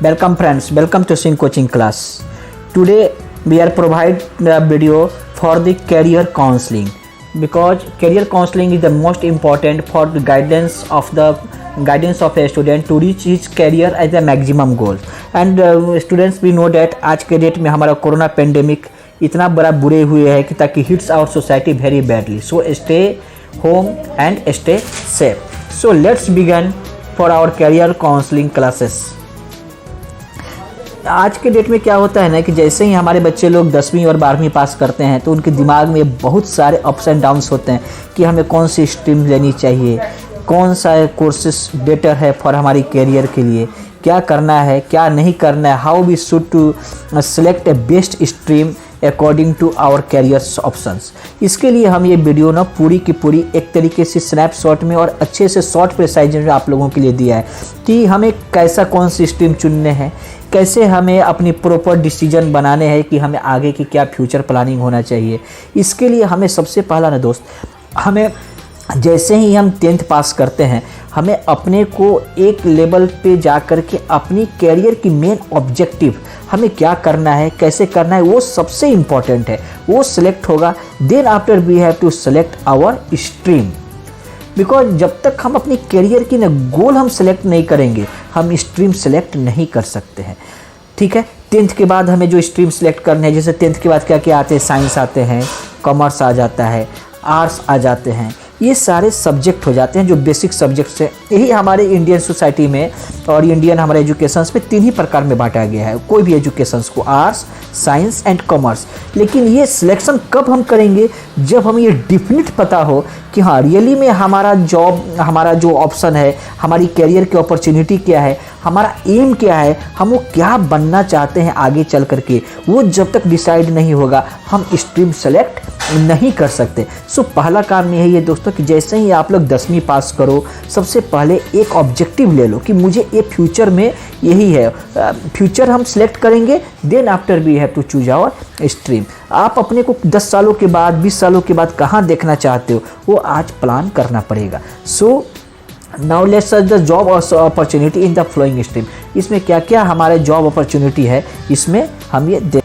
Welcome friends, welcome to Sing Coaching class. Today we are provide the video for the career counseling because career counseling is the most important for the guidance of a student to reach his career as a maximum goal. And students we know that आज के date में हमारा corona pandemic इतना बड़ा बुरे हुए है कि ताकि hits our society very badly. So stay home and stay safe. So let's begin for our career counselling classes. आज के डेट में क्या होता है ना कि जैसे ही हमारे बच्चे लोग 10वीं और 12वीं पास करते हैं तो उनके दिमाग में बहुत सारे अप्स एंड डाउन्स होते हैं कि हमें कौन सी स्ट्रीम लेनी चाहिए, कौन सा कोर्सेस बेटर है फॉर हमारी करियर के लिए, क्या करना है क्या नहीं करना है, how we should to select a best stream according to our careers options. इसके लिए हम ये वीडियो ना पूरी की पूरी एक तरीके से स्नैपशॉट में और अच्छे से शॉर्ट प्रिसाइज में आप लोगों के लिए दिया है कि हमें कैसा कौन सी स्ट्रीम चुनने हैं, कैसे हमें अपनी प्रॉपर डिसीजन बनाने हैं कि हमें आगे की क्या फ्यूचर प्लानिंग होना चाहिए. इसके लिए हमें सबसे पहला ना दोस्त, हमें जैसे ही हम 10th पास करते हैं हमें अपने को एक लेवल पे जा कर के अपनी कैरियर की मेन ऑब्जेक्टिव हमें क्या करना है, कैसे करना है, वो सबसे इम्पॉर्टेंट है. वो सिलेक्ट होगा. Then after we have to select our stream. Because जब तक हम अपनी कैरियर की ना गोल हम सेलेक्ट नहीं करेंगे हम स्ट्रीम सेलेक्ट नहीं कर सकते हैं. ठीक है. 10th के बाद हमें जो स्ट्रीम सेलेक्ट करने हैं, जैसे 10th के बाद क्या क्या आते हैं, साइंस आते हैं, कॉमर्स आ जाता है, आर्ट्स आ जाते हैं. ये सारे सब्जेक्ट हो जाते हैं जो बेसिक सब्जेक्ट्स हैं. यही हमारे इंडियन सोसाइटी में और इंडियन हमारे एजुकेशंस में 3 ही प्रकार में बांटा गया है कोई भी एजुकेशंस को, आर्ट्स, साइंस एंड कॉमर्स. लेकिन ये सिलेक्शन कब हम करेंगे, जब हमें ये डिफिनिट पता हो कि हाँ रियली में हमारा जॉब, हमारा जो ऑप्शन है, हमारी कैरियर की अपॉर्चुनिटी क्या है, हमारा एम क्या है, हम वो क्या बनना चाहते हैं आगे चल करके, वो जब तक डिसाइड नहीं होगा हम स्ट्रीम सेलेक्ट नहीं कर सकते. सो पहला काम ये है ये दोस्तों कि जैसे ही आप लोग 10वीं पास करो सबसे पहले एक ऑब्जेक्टिव ले लो कि मुझे ये फ्यूचर में यही है. फ्यूचर हम सिलेक्ट करेंगे. Then after we have to choose our stream. आप अपने को 10 सालों के बाद 20 सालों के बाद कहाँ देखना चाहते हो वो आज प्लान करना पड़ेगा. So now let's search the job opportunity in the flowing stream. इसमें क्या क्या हमारे जॉब अपॉर्चुनिटी है इसमें हम ये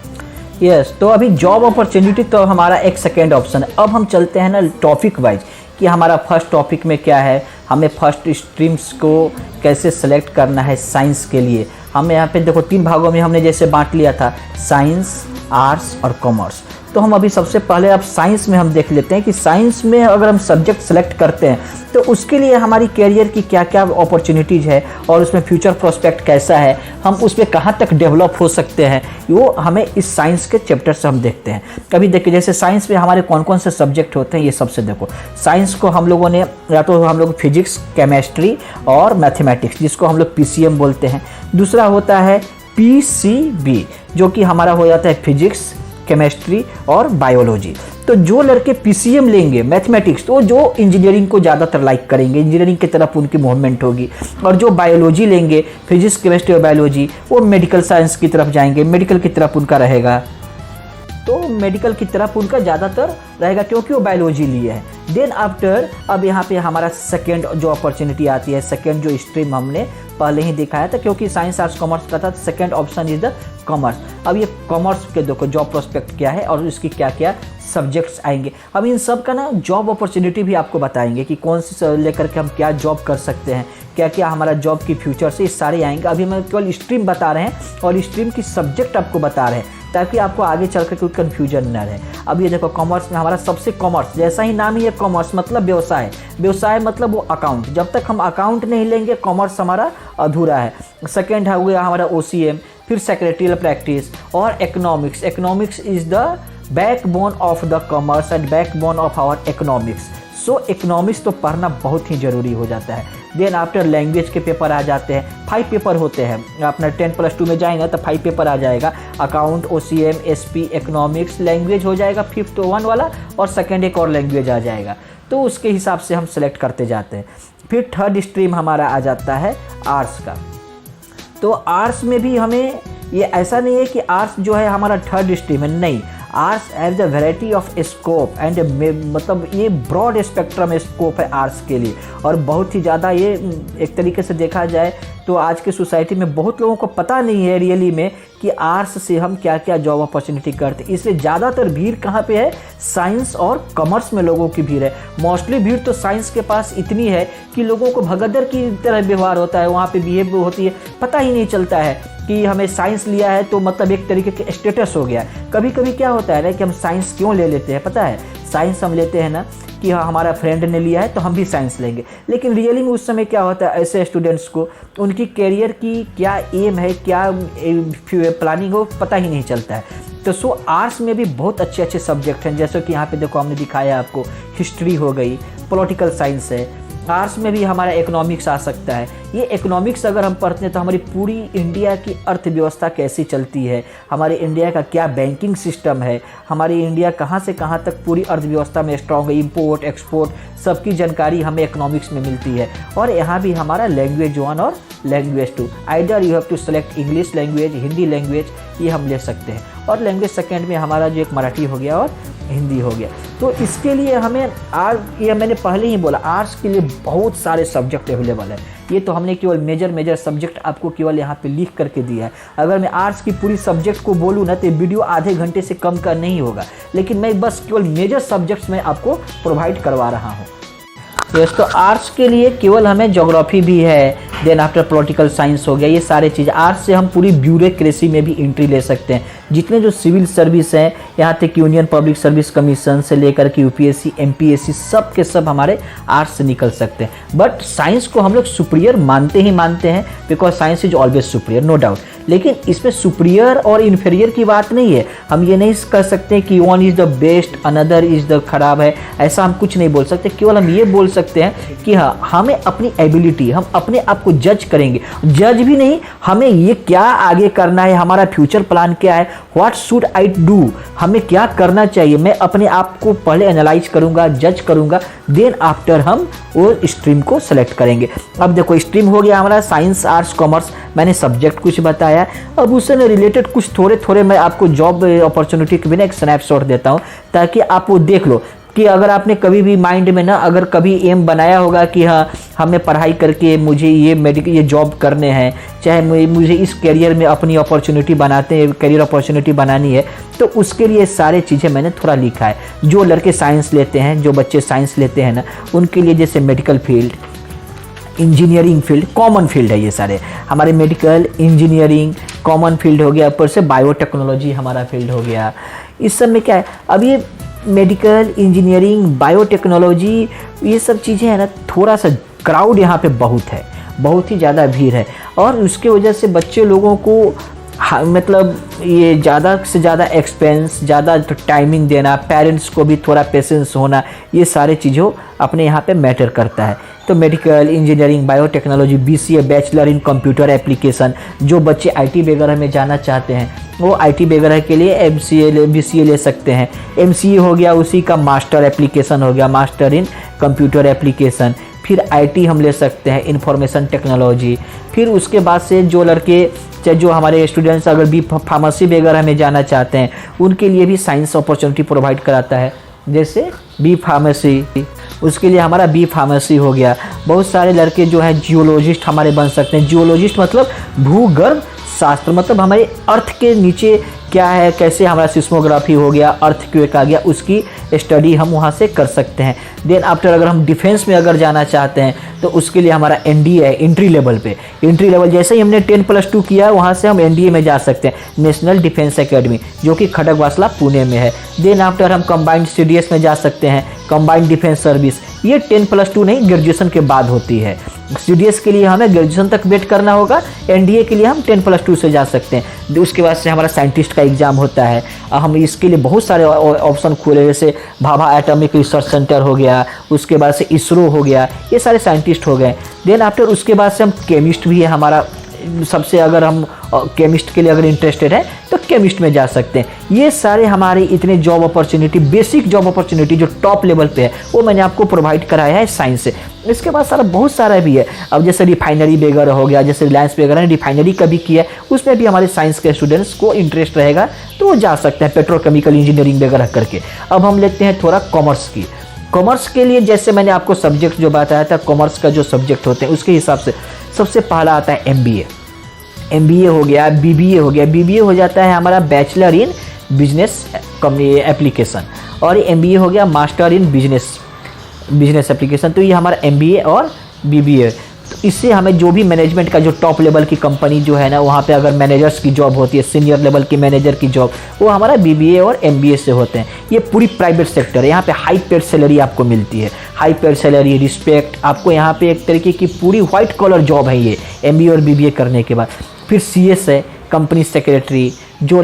यस. तो अभी जॉब अपॉर्चुनिटी तो हमारा एक सेकेंड ऑप्शन है. अब हम चलते हैं ना टॉपिक वाइज कि हमारा फर्स्ट टॉपिक में क्या है, हमें फर्स्ट स्ट्रीम्स को कैसे सेलेक्ट करना है. साइंस के लिए हमें यहाँ पे देखो 3 भागों में हमने जैसे बांट लिया था, साइंस, आर्ट्स और कॉमर्स. तो हम अभी सबसे पहले अब साइंस में हम देख लेते हैं कि साइंस में अगर हम सब्जेक्ट सेलेक्ट करते हैं तो उसके लिए हमारी कैरियर की क्या क्या अपॉर्चुनिटीज़ है और उसमें फ्यूचर प्रोस्पेक्ट कैसा है, हम उसमें कहाँ तक डेवलप हो सकते हैं, वो हमें इस साइंस के चैप्टर से हम देखते हैं. कभी देखिए जैसे साइंस में हमारे कौन कौन से सब्जेक्ट होते हैं ये सबसे देखो. साइंस को हम लोगों ने या तो हम लोग फिजिक्स, केमिस्ट्री और मैथमेटिक्स जिसको हम लोग PCM बोलते हैं. दूसरा होता है PCB जो कि हमारा हो जाता है फिजिक्स, केमिस्ट्री और बायोलॉजी. तो जो लड़के PCM लेंगे मैथमेटिक्स तो जो इंजीनियरिंग को ज़्यादातर लाइक करेंगे, इंजीनियरिंग की तरफ उनकी मूवमेंट होगी. और जो बायोलॉजी लेंगे फिजिक्स, केमिस्ट्री और बायोलॉजी वो मेडिकल साइंस की तरफ जाएंगे, मेडिकल की तरफ उनका रहेगा. तो मेडिकल की तरफ उनका ज़्यादातर रहेगा क्योंकि वो बायोलॉजी लिए है. देन आफ्टर अब यहाँ पे हमारा सेकेंड जो अपॉर्चुनिटी आती है, सेकेंड जो स्ट्रीम हमने पहले ही दिखाया था क्योंकि साइंस, आर्ट्स, कॉमर्स का था. Second option is the commerce. अब ये कॉमर्स के देखो जॉब प्रोस्पेक्ट क्या है और इसकी क्या क्या सब्जेक्ट्स आएंगे. अब इन सब का ना जॉब अपॉर्चुनिटी भी आपको बताएंगे कि कौन से लेकर के हम क्या जॉब कर सकते हैं, क्या क्या हमारा जॉब की फ्यूचर से, ये सारे आएंगे. अभी हम केवल स्ट्रीम बता रहे हैं और स्ट्रीम की सब्जेक्ट आपको बता रहे हैं ताकि आपको आगे चल कर कोई कन्फ्यूजन न रहे. अब ये देखो कॉमर्स में हमारा सबसे कॉमर्स जैसा ही नाम ही है कॉमर्स मतलब व्यवसाय. व्यवसाय मतलब वो अकाउंट. जब तक हम अकाउंट नहीं लेंगे कॉमर्स हमारा अधूरा है. सेकेंड है हुआ हमारा OCM, फिर सेक्रेटरियल प्रैक्टिस और economics. Economics is the backbone of the commerce and backbone of our economics. So economics तो पढ़ना बहुत ही ज़रूरी हो जाता है. देन आफ्टर लैंग्वेज के पेपर आ जाते हैं. 5 पेपर होते हैं. अपना 10+2 में जाएंगे तो 5 पेपर आ जाएगा. Account, OCM, SP, economics, language हो जाएगा 5th 1 वाला और सेकेंड एक और लैंग्वेज आ जाएगा. तो उसके हिसाब से हम सेलेक्ट करते जाते हैं. फिर थर्ड स्ट्रीम हमारा आ जाता है आर्ट्स का. तो आर्ट्स में भी हमें ये ऐसा नहीं है कि आर्ट्स जो है हमारा थर्ड स्ट्रीम है, नहीं. Arts has a variety of scope and मतलब ये ब्रॉड स्पेक्ट्रम स्कोप है आर्ट्स के लिए और बहुत ही ज़्यादा ये एक तरीके से देखा जाए तो आज के सोसाइटी में बहुत लोगों को पता नहीं है रियली में कि आर्ट्स से हम क्या क्या जॉब अपॉर्चुनिटी करते हैं। इसलिए ज़्यादातर भीड़ कहाँ पे है, साइंस और कॉमर्स में लोगों की भीड़ है। मोस्टली भीड़ तो साइंस के पास इतनी है कि लोगों को भगदड़ की तरह व्यवहार होता है, वहाँ पे बिहेव होती है, पता ही नहीं चलता है कि हमें साइंस लिया है तो मतलब एक तरीके के स्टेटस हो गया। कभी कभी क्या होता है ना कि हम साइंस क्यों ले लेते हैं, पता है, साइंस हम लेते हैं ना कि हाँ हमारा फ्रेंड ने लिया है तो हम भी साइंस लेंगे, लेकिन रियली में उस समय क्या होता है, ऐसे स्टूडेंट्स को उनकी कैरियर की क्या एम है, क्या प्लानिंग हो, पता ही नहीं चलता है। तो सो आर्ट्स में भी बहुत अच्छे अच्छे सब्जेक्ट हैं, जैसे कि यहाँ पे देखो हमने दिखाया आपको, हिस्ट्री हो गई, पॉलिटिकल साइंस है। आर्ट्स में भी हमारा इकोनॉमिक्स आ सकता है। ये इकोनॉमिक्स अगर हम पढ़ते हैं तो हमारी पूरी इंडिया की अर्थव्यवस्था कैसी चलती है, हमारे इंडिया का क्या बैंकिंग सिस्टम है, हमारी इंडिया कहाँ से कहाँ तक पूरी अर्थव्यवस्था में स्ट्रॉन्ग है, इम्पोर्ट एक्सपोर्ट सबकी जानकारी हमें इकोनॉमिक्स में मिलती है। और यहाँ भी हमारा लैंग्वेज 1 और language 2, either you have to select English language, Hindi language, ये हम ले सकते हैं। और लैंग्वेज सेकेंड में हमारा जो एक मराठी हो गया और हिंदी हो गया। तो इसके लिए हमें ये मैंने पहले ही बोला, आर्ट्स के लिए बहुत सारे सब्जेक्ट अवेलेबल है। ये तो हमने केवल मेजर सब्जेक्ट आपको केवल यहाँ पे लिख करके दिया है। अगर मैं आर्ट्स की पूरी सब्जेक्ट को बोलूँ ना तो वीडियो आधे घंटे से कम का नहीं होगा, लेकिन मैं बस केवल मेजर सब्जेक्ट्स में आपको प्रोवाइड करवा रहा हूँ। यस, तो आर्ट्स के लिए केवल हमें ज्योग्राफी भी है, देन आफ्टर पॉलिटिकल साइंस हो गया, ये सारे चीज़। आर्ट्स से हम पूरी ब्यूरोक्रेसी में भी एंट्री ले सकते हैं। जितने जो सिविल सर्विस हैं, यहाँ तक कि यूनियन पब्लिक सर्विस कमीशन से लेकर के यूपीएससी एमपीएससी सब के सब हमारे आर्ट्स से निकल सकते हैं। बट साइंस को हम लोग सुपीरियर मानते हैं, because science is always superior, no doubt. लेकिन इसमें सुपीरियर और इन्फीरियर की बात नहीं है। हम ये नहीं कर सकते कि one is the best another is the खराब है, ऐसा हम कुछ नहीं बोल सकते। केवल हम ये बोल सकते हैं कि हाँ, हमें अपनी एबिलिटी, हम अपने आप को जज करेंगे, जज भी नहीं, हमें ये क्या आगे करना है, हमारा फ्यूचर प्लान क्या है, व्हाट शुड आई डू, हमें क्या करना चाहिए, मैं अपने आप को पहले एनालाइज करूंगा, जज करूंगा, देन आफ्टर हम वो स्ट्रीम को सेलेक्ट करेंगे। अब देखो स्ट्रीम हो गया हमारा साइंस आर्ट्स कॉमर्स, मैंने सब्जेक्ट कुछ बताया। अब उससे रिलेटेड कुछ थोड़े मैं आपको जॉब अपॉर्चुनिटी के बिना एक स्नैपशॉट देता हूँ, ताकि आप वो देख लो कि अगर आपने कभी भी माइंड में ना अगर कभी एम बनाया होगा कि हाँ हमें पढ़ाई करके मुझे ये जॉब करने हैं, चाहे मुझे इस करियर में अपनी अपॉर्चुनिटी करियर अपॉर्चुनिटी बनानी है, तो उसके लिए सारे चीज़ें मैंने थोड़ा लिखा है। जो लड़के साइंस लेते हैं, जो बच्चे साइंस लेते हैं ना, उनके लिए जैसे medical field, engineering field, common field है ये सारे हमारे, मेडिकल इंजीनियरिंग कॉमन फील्ड हो गया, ऊपर से बायोटेक्नोलॉजी हमारा फील्ड हो गया। इस सब में क्या है, अब ये मेडिकल इंजीनियरिंग बायोटेक्नोलॉजी ये सब चीज़ें हैं ना, थोड़ा सा क्राउड यहाँ पे बहुत है, बहुत ही ज़्यादा भीड़ है, और उसके वजह से बच्चे लोगों को मतलब ये ज़्यादा से ज़्यादा एक्सपेंस, ज़्यादा टाइमिंग देना, पेरेंट्स को भी थोड़ा पेशेंस होना, ये सारे चीज़ों अपने यहाँ पे मैटर करता है। तो medical engineering biotechnology, BCA bachelor in computer application, जो बच्चे आईटी वगैरह में जाना चाहते हैं वो आईटी वगैरह के लिए एमसीए बीसीए ले सकते हैं। एमसीए हो गया, उसी का मास्टर एप्लीकेशन हो गया, मास्टर इन कंप्यूटर एप्लीकेशन। फिर आईटी हम ले सकते हैं, इंफॉर्मेशन टेक्नोलॉजी। फिर उसके बाद से जो लड़के, चाहे जो हमारे स्टूडेंट्स अगर बी फार्मेसी वगैरह में जाना चाहते हैं, उनके लिए भी साइंस अपॉर्चुनिटी प्रोवाइड कराता है, जैसे बी फार्मेसी, उसके लिए हमारा बी फार्मेसी हो गया। बहुत सारे लड़के जो हैं जियोलॉजिस्ट हमारे बन सकते हैं। जियोलॉजिस्ट मतलब भूगर्भ शास्त्र, मतलब हमारे अर्थ के नीचे क्या है, कैसे हमारा सिस्मोग्राफी हो गया, अर्थक्वेक आ गया, उसकी स्टडी हम वहाँ से कर सकते हैं। देन आफ्टर अगर हम डिफेंस में अगर जाना चाहते हैं तो उसके लिए हमारा एनडीए है, एंट्री लेवल पे। एंट्री लेवल जैसे ही हमने 10+2 किया, वहाँ से हम एनडीए में जा सकते हैं, नेशनल डिफेंस एकेडमी, जो कि खड़गवासला पुणे में है। देन आफ्टर हम कंबाइंड सीडीएस में जा सकते हैं, कंबाइंड डिफेंस सर्विस। ये 10+2 नहीं, ग्रेजुएशन के बाद होती है। सीडीएस के लिए हमें ग्रेजुएशन तक वेट करना होगा, एनडीए के लिए हम 10+2 से जा सकते हैं। उसके बाद से हमारा साइंटिस्ट का एग्जाम होता है। हम इसके लिए बहुत सारे ऑप्शन खोले, जैसे भाभा एटॉमिक रिसर्च सेंटर हो गया, उसके बाद से इसरो हो गया, ये सारे साइंटिस्ट हो गए। देन आफ्टर उसके बाद से हम केमिस्ट भी है हमारा, सबसे अगर हम केमिस्ट के लिए अगर इंटरेस्टेड है तो केमिस्ट में जा सकते हैं। ये सारे हमारे इतने job opportunity, basic job opportunity जो टॉप लेवल पे है, वो मैंने आपको प्रोवाइड कराया है साइंस से। इसके बाद सारा बहुत सारा भी है। अब जैसे रिफाइनरी वगैरह हो गया, जैसे रिलायंस वगैरह ने रिफाइनरी का भी किया है, उसमें भी हमारे साइंस के स्टूडेंट्स को इंटरेस्ट रहेगा तो वो जा सकते हैं, पेट्रोकेमिकल इंजीनियरिंग वगैरह करके। अब हम लेते हैं थोड़ा कॉमर्स की। कॉमर्स के लिए जैसे मैंने आपको सब्जेक्ट जो बताया था, कॉमर्स का जो सब्जेक्ट होते हैं उसके हिसाब से सबसे पहला आता है MBA हो गया, BBA हो गया। BBA हो जाता है हमारा बैचलर इन बिजनेस एप्लीकेशन, और MBA हो गया मास्टर इन बिजनेस एप्लीकेशन। तो ये हमारा MBA और BBA। तो इससे हमें जो भी मैनेजमेंट का जो टॉप लेवल की कंपनी जो है ना, वहाँ पे अगर मैनेजर्स की जॉब होती है, सीनियर लेवल की मैनेजर की जॉब, वो हमारा BBA और MBA से होते हैं। ये पूरी प्राइवेट सेक्टर है, यहाँ पे हाई पेड सैलरी आपको मिलती है, हाई पेड सैलरी, रिस्पेक्ट आपको यहाँ पे एक तरीके की पूरी व्हाइट कॉलर जॉब है ये MBA और BBA करने के बाद। फिर CS है, कंपनी सेक्रेटरी, जो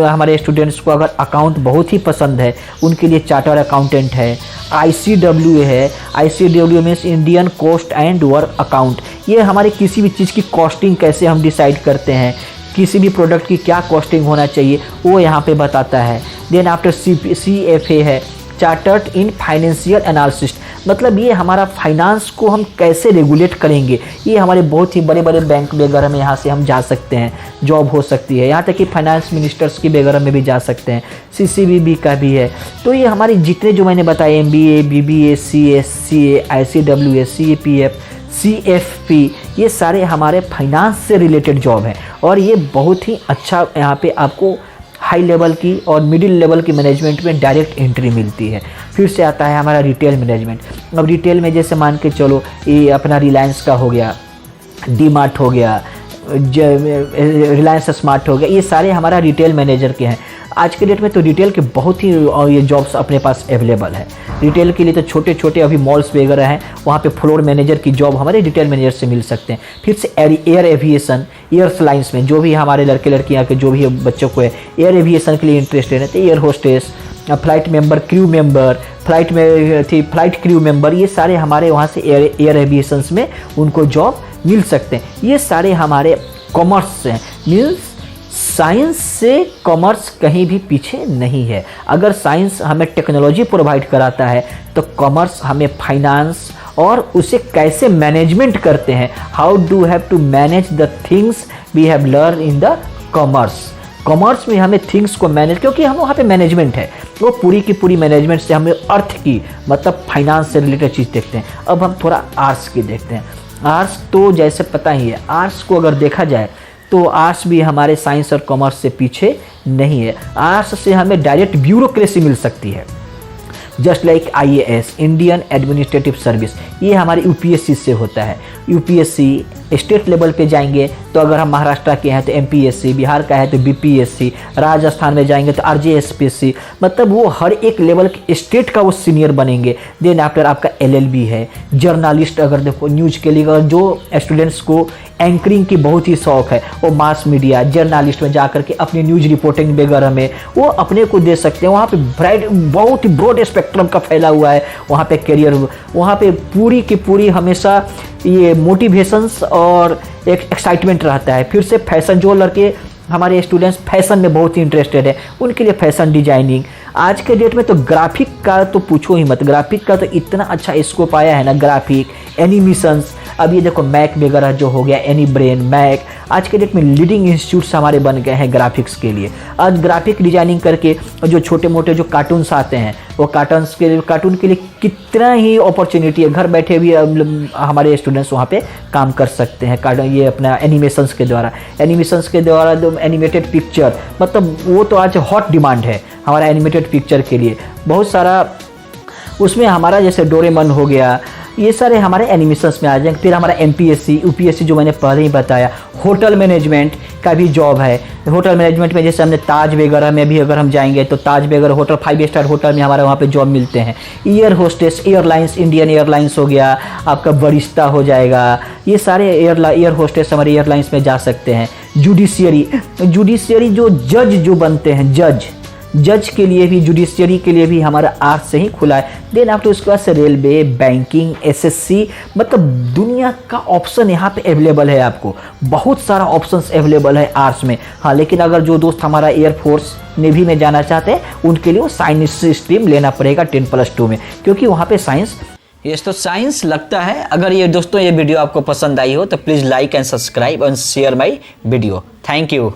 हमारे स्टूडेंट्स को अगर अकाउंट बहुत ही पसंद है उनके लिए चार्टर अकाउंटेंट है। ICWA है, ICWA means Indian cost and work account. ये हमारे किसी भी चीज़ की कॉस्टिंग कैसे हम डिसाइड करते हैं, किसी भी प्रोडक्ट की क्या कॉस्टिंग होना चाहिए, वो यहाँ पे बताता है। देन आफ्टर CFA है, चार्टर्ड इन फाइनेंशियल एनालिसिस, मतलब ये हमारा फाइनेंस को हम कैसे रेगुलेट करेंगे। ये हमारे बहुत ही बड़े बड़े बैंक वगैरह में यहाँ से हम जा सकते हैं, जॉब हो सकती है। यहाँ तक कि फाइनेंस मिनिस्टर्स की वगैरह में भी जा सकते हैं, CCBB का भी है। तो ये हमारे जितने जो मैंने बताए MBA, BBA, CS, CA, ICWA, CPF, CFP, ये सारे हमारे फाइनेंस से रिलेटेड जॉब हैं, और ये बहुत ही अच्छा यहाँ पे आपको हाई लेवल की और मिडिल लेवल की मैनेजमेंट में डायरेक्ट एंट्री मिलती है। फिर से आता है हमारा रिटेल मैनेजमेंट। अब रिटेल में जैसे मान के चलो, ये अपना रिलायंस का हो गया, DMart हो गया, रिलायंस स्मार्ट हो गया, ये सारे हमारा रिटेल मैनेजर के हैं। आज के डेट में तो रिटेल के बहुत ही ये जॉब्स अपने पास अवेलेबल है। रिटेल के लिए तो छोटे छोटे अभी मॉल्स वगैरह हैं, वहाँ पे फ्लोर मैनेजर की जॉब हमारे रिटेल मैनेजर से मिल सकते हैं। फिर से एयर एविएशन, एयरलाइंस में जो भी हमारे लड़के लड़कियाँ के जो भी बच्चों को है एयर एविएशन के लिए इंटरेस्टेड है, तो air hostess, flight member, crew member, flight crew member, ये सारे हमारे वहाँ से एयर एविएशंस में उनको जॉब मिल सकते हैं। ये सारे हमारे कॉमर्स से मीन्स साइंस से कॉमर्स कहीं भी पीछे नहीं है। अगर साइंस हमें टेक्नोलॉजी प्रोवाइड कराता है तो कॉमर्स हमें फाइनेंस और उसे कैसे मैनेजमेंट करते हैं, how do have to manage the things we have learn in the commerce में हमें थिंग्स को मैनेज, क्योंकि हम वहाँ पे मैनेजमेंट है, वो पूरी की पूरी मैनेजमेंट से हमें अर्थ की मतलब फाइनेंस से रिलेटेड चीज़ देखते हैं। अब हम थोड़ा आर्ट्स की देखते हैं। आर्ट्स तो जैसे पता ही है, आर्ट्स को अगर देखा जाए तो आर्ट्स भी हमारे साइंस और कॉमर्स से पीछे नहीं है। आर्ट्स से हमें डायरेक्ट ब्यूरोक्रेसी मिल सकती है, just like IAS, Indian administrative service, ये हमारे UPSC से होता है। UPSC स्टेट लेवल पे जाएंगे तो अगर हम महाराष्ट्र के हैं तो MPSC, बिहार का है तो BPSC, राजस्थान में जाएंगे तो RJSPC, मतलब वो हर एक लेवल के स्टेट का वो सीनियर बनेंगे। देन आफ्टर आपका LLB है। जर्नलिस्ट, अगर देखो न्यूज़ के लिए अगर जो स्टूडेंट्स को एंकरिंग की बहुत ही शौक है, वो मास मीडिया जर्नलिस्ट में जाकर के अपनी न्यूज़ रिपोर्टिंग वगैरह में वो अपने को दे सकते हैं। वहाँ पे बहुत ही ब्रॉड स्पेक्ट्रम का फैला हुआ है वहाँ पे करियर। वहाँ पे पूरी की पूरी हमेशा ये मोटिवेशंस और एक एक्साइटमेंट रहता है। फिर से फैशन, जो लड़के हमारे स्टूडेंट्स फैशन में बहुत ही इंटरेस्टेड है उनके लिए फैशन डिजाइनिंग। आज के डेट में तो ग्राफिक का तो पूछो ही मत, ग्राफिक का तो इतना अच्छा स्कोप आया है ना, ग्राफिक, एनिमेशंस। अब ये देखो मैक वगैरह जो हो गया, एनी ब्रेन, मैक, आज के डेट में लीडिंग इंस्टीट्यूट्स हमारे बन गए हैं ग्राफिक्स के लिए। आज ग्राफिक डिजाइनिंग करके जो छोटे मोटे जो कार्टून्स आते हैं, वो कार्टून के लिए कितना ही अपॉर्चुनिटी है, घर बैठे भी हमारे स्टूडेंट्स वहाँ पे काम कर सकते हैं। ये अपना एनिमेशंस के द्वारा जो एनिमेटेड पिक्चर, मतलब वो तो आज हॉट डिमांड है हमारा एनिमेटेड पिक्चर के लिए। बहुत सारा उसमें हमारा जैसे डोरेमन हो गया, ये सारे हमारे एनिमेशंस में आ जाएंगे। फिर हमारा MPSC, UPSC जो मैंने पहले ही बताया। होटल मैनेजमेंट का भी जॉब है। होटल मैनेजमेंट में जैसे हमने ताज वगैरह में भी अगर हम जाएंगे तो ताज वगैरह होटल, 5 स्टार होटल में हमारे वहाँ पे जॉब मिलते हैं। Air hostess, airlines, Indian airlines हो गया, आपका बरिस्ता हो जाएगा, ये सारे एयर होस्टेस हमारे एयरलाइंस में जा सकते हैं। जुडिशियरी जो जज जो बनते हैं, जज के लिए भी, जुडिशियरी के लिए भी हमारा आर्ट्स से ही खुला है। देन आफ्टर उसके बाद से रेलवे, बैंकिंग, SSC, मतलब दुनिया का ऑप्शन यहाँ पे अवेलेबल है। आपको बहुत सारा ऑप्शंस अवेलेबल है आर्ट्स में। हाँ, लेकिन अगर जो दोस्त हमारा एयरफोर्स, नेवी में जाना चाहते हैं उनके लिए वो साइंस स्ट्रीम लेना पड़ेगा 10+2 में, क्योंकि वहाँ पे साइंस, ये तो साइंस लगता है। अगर ये दोस्तों ये वीडियो आपको पसंद आई हो तो please like and subscribe and share my video. Thank you.